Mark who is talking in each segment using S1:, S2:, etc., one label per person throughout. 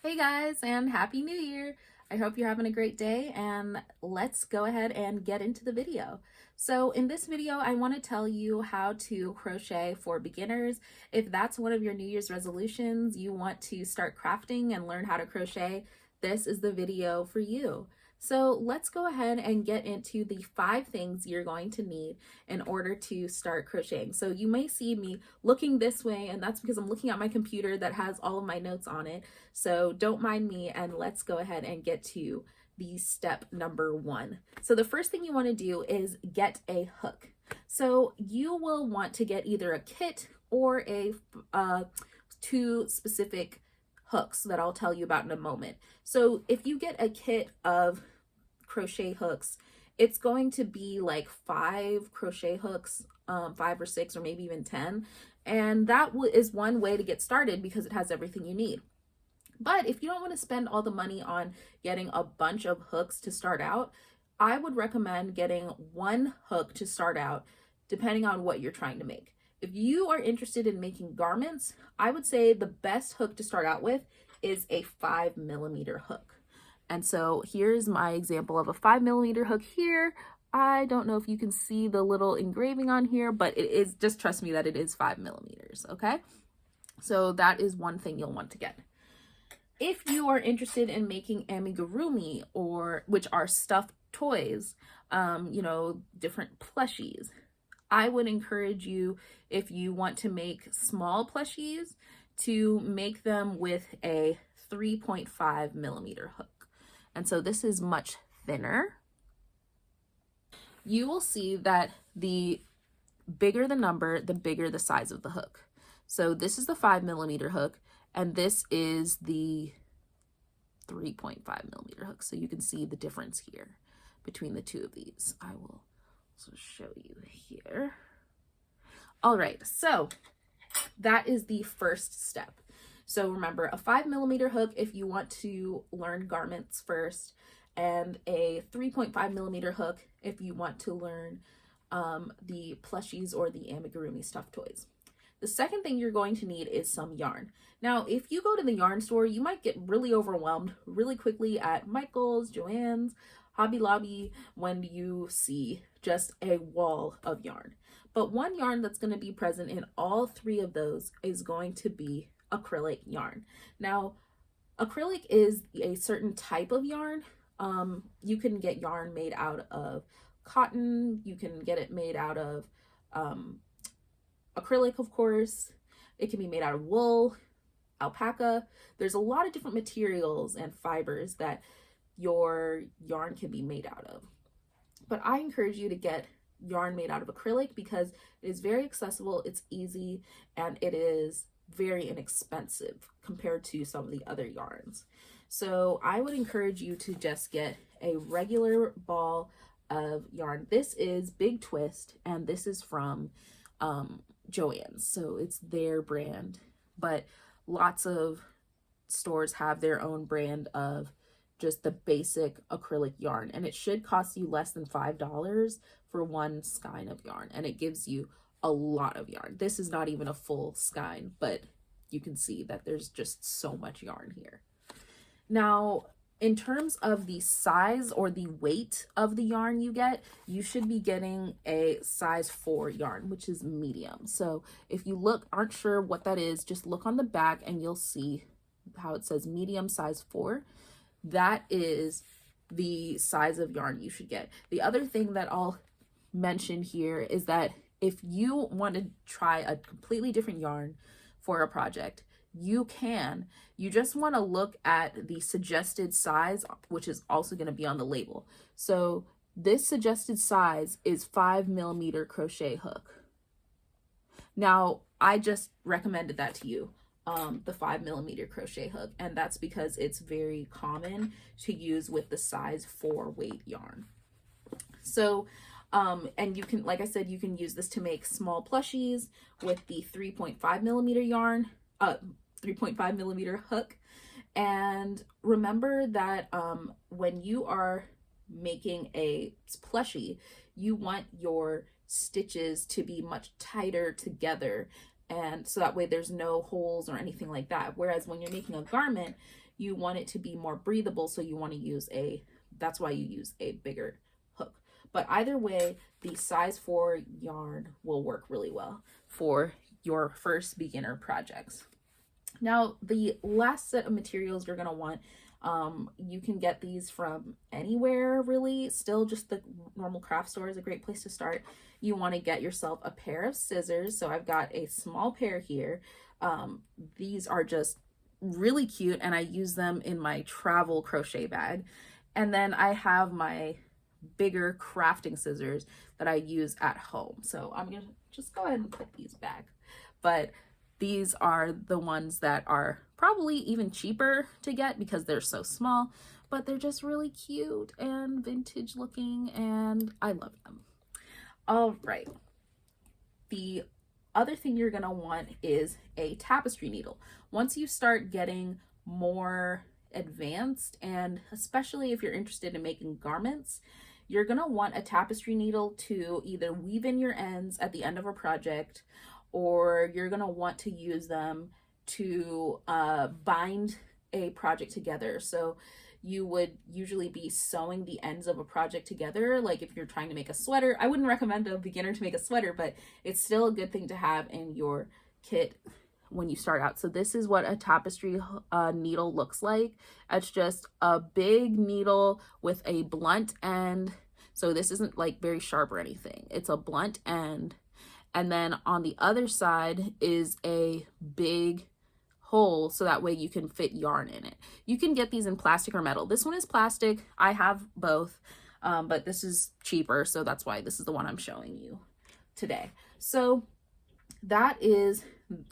S1: Hey guys, and Happy New Year! I hope you're having a great day, and let's go ahead and get into the video. So in this video, I want to tell you how to crochet for beginners. If that's one of your New Year's resolutions, you want to start crafting and learn how to crochet, this is the video for you. So let's go ahead and get into the 5 things you're going to need in order to start crocheting. So you may see me looking this way, and that's because I'm looking at my computer that has all of my notes on it. So don't mind me, and let's go ahead and get to the step number 1. So the first thing you want to do is get a hook. So you will want to get either a kit or a 2 specific hooks that I'll tell you about in a moment. So if you get a kit of crochet hooks, it's going to be like 5 crochet hooks, 5 or 6 or maybe even 10, and that is one way to get started because it has everything you need. But if you don't want to spend all the money on getting a bunch of hooks to start out, I would recommend getting 1 hook to start out, depending on what you're trying to make. If you are interested in making garments, I would say the best hook to start out with is a 5mm hook. And so here's my example of a 5mm hook here. I don't know if you can see the little engraving on here, but it is, just trust me that it is 5mm, okay? So that is one thing you'll want to get. If you are interested in making amigurumi, which are stuffed toys, different plushies, I would encourage you, if you want to make small plushies, to make them with a 3.5mm hook. And so this is much thinner. You will see that the bigger the number, the bigger the size of the hook. So this is the 5mm hook, and this is the 3.5mm hook. So you can see the difference here between the 2 of these. I will also show you here. All right, so that is the first step. So remember, a 5mm hook if you want to learn garments first, and a 3.5mm hook if you want to learn the plushies or the amigurumi stuffed toys. The second thing you're going to need is some yarn. Now, if you go to the yarn store, you might get really overwhelmed really quickly at Michael's, Joann's, Hobby Lobby when you see just a wall of yarn. But one yarn that's going to be present in all 3 of those is going to be acrylic yarn. Now, acrylic is a certain type of yarn. You can get yarn made out of cotton. You can get it made out of acrylic, of course. It can be made out of wool, alpaca. There's a lot of different materials and fibers that your yarn can be made out of. But I encourage you to get yarn made out of acrylic because it is very accessible, it's easy, and it is very inexpensive compared to some of the other yarns. So I would encourage you to just get a regular ball of yarn. This is Big Twist, and this is from Joann's, so it's their brand, but lots of stores have their own brand of just the basic acrylic yarn, and it should cost you less than $5 for 1 skein of yarn, and it gives you a lot of yarn. This is not even a full skein, but you can see that there's just so much yarn here. Now, in terms of the size or the weight of the yarn you get, you should be getting a size 4 yarn, which is medium. So if you aren't sure what that is, just look on the back and you'll see how it says medium size 4. That is the size of yarn you should get. The other thing that I'll mention here is that if you want to try a completely different yarn for a project, you can. You just want to look at the suggested size, which is also going to be on the label. So this suggested size is 5mm crochet hook. Now, I just recommended that to you, the 5mm crochet hook, and that's because it's very common to use with the size 4 weight yarn. So and you can, like I said, you can use this to make small plushies with the 3.5mm yarn, 3.5mm hook. And remember that when you are making a plushie, you want your stitches to be much tighter together, and so that way there's no holes or anything like that. Whereas when you're making a garment, you want it to be more breathable, so you want to use that's why you use a bigger hook. But either way, the size 4 yarn will work really well for your first beginner projects. Now, the last set of materials you're going to want, you can get these from anywhere really. Still, just the normal craft store is a great place to start. You want to get yourself a pair of scissors. So I've got a small pair here. These are just really cute, and I use them in my travel crochet bag. And then I have my bigger crafting scissors that I use at home. So I'm gonna just go ahead and put these back. But these are the ones that are probably even cheaper to get because they're so small, but they're just really cute and vintage looking, and I love them. All right. The other thing you're gonna want is a tapestry needle. Once you start getting more advanced, and especially if you're interested in making garments, you're gonna want a tapestry needle to either weave in your ends at the end of a project, or you're gonna want to use them to bind a project together. So you would usually be sewing the ends of a project together. Like if you're trying to make a sweater, I wouldn't recommend a beginner to make a sweater, but it's still a good thing to have in your kit when you start out. So this is what a tapestry needle looks like. It's just a big needle with a blunt end. So this isn't like very sharp or anything. It's a blunt end. And then on the other side is a big hole, so that way you can fit yarn in it. You can get these in plastic or metal. This one is plastic. I have both, but this is cheaper, so that's why this is the one I'm showing you today. So that is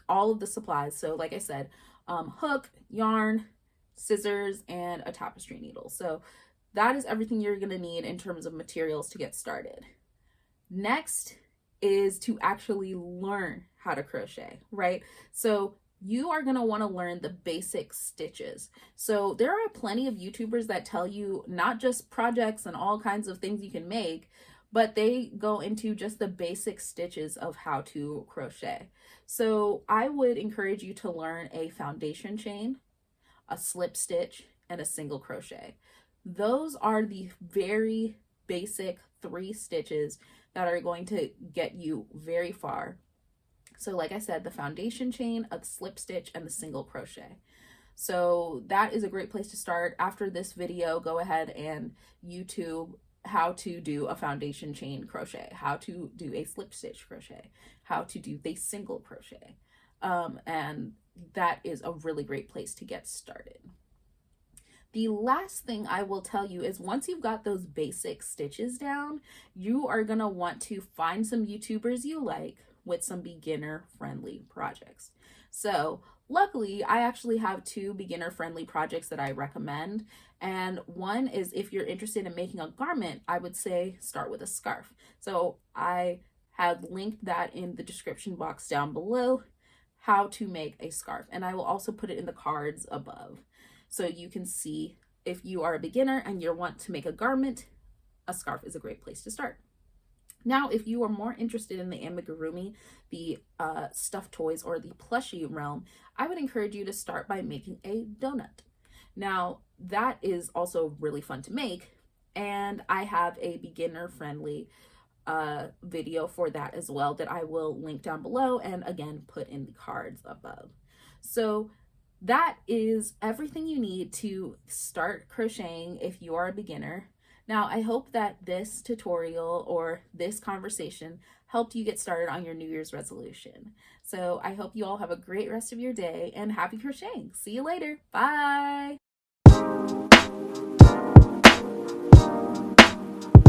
S1: all of the supplies. So like I said, hook, yarn, scissors, and a tapestry needle. So that is everything you're gonna need in terms of materials to get started. Next is to actually learn how to crochet, right? So you are going to want to learn the basic stitches. So there are plenty of YouTubers that tell you not just projects and all kinds of things you can make, but they go into just the basic stitches of how to crochet. So I would encourage you to learn a foundation chain, a slip stitch, and a single crochet. Those are the very basic 3 stitches that are going to get you very far. So like I said, the foundation chain, a slip stitch, and the single crochet. So that is a great place to start. After this video, go ahead and YouTube how to do a foundation chain crochet, how to do a slip stitch crochet, how to do the single crochet. And that is a really great place to get started. The last thing I will tell you is once you've got those basic stitches down, you are gonna want to find some YouTubers you like with some beginner-friendly projects. So luckily, I actually have 2 beginner-friendly projects that I recommend. And one is if you're interested in making a garment, I would say start with a scarf. So I have linked that in the description box down below, how to make a scarf. And I will also put it in the cards above. So you can see if you are a beginner and you want to make a garment, a scarf is a great place to start. Now, if you are more interested in the amigurumi, the stuffed toys, or the plushie realm, I would encourage you to start by making a donut. Now, that is also really fun to make, and I have a beginner-friendly video for that as well that I will link down below and again put in the cards above. So that is everything you need to start crocheting if you are a beginner. Now, I hope that this tutorial or this conversation helped you get started on your New Year's resolution. So I hope you all have a great rest of your day and happy crocheting. See you later. Bye.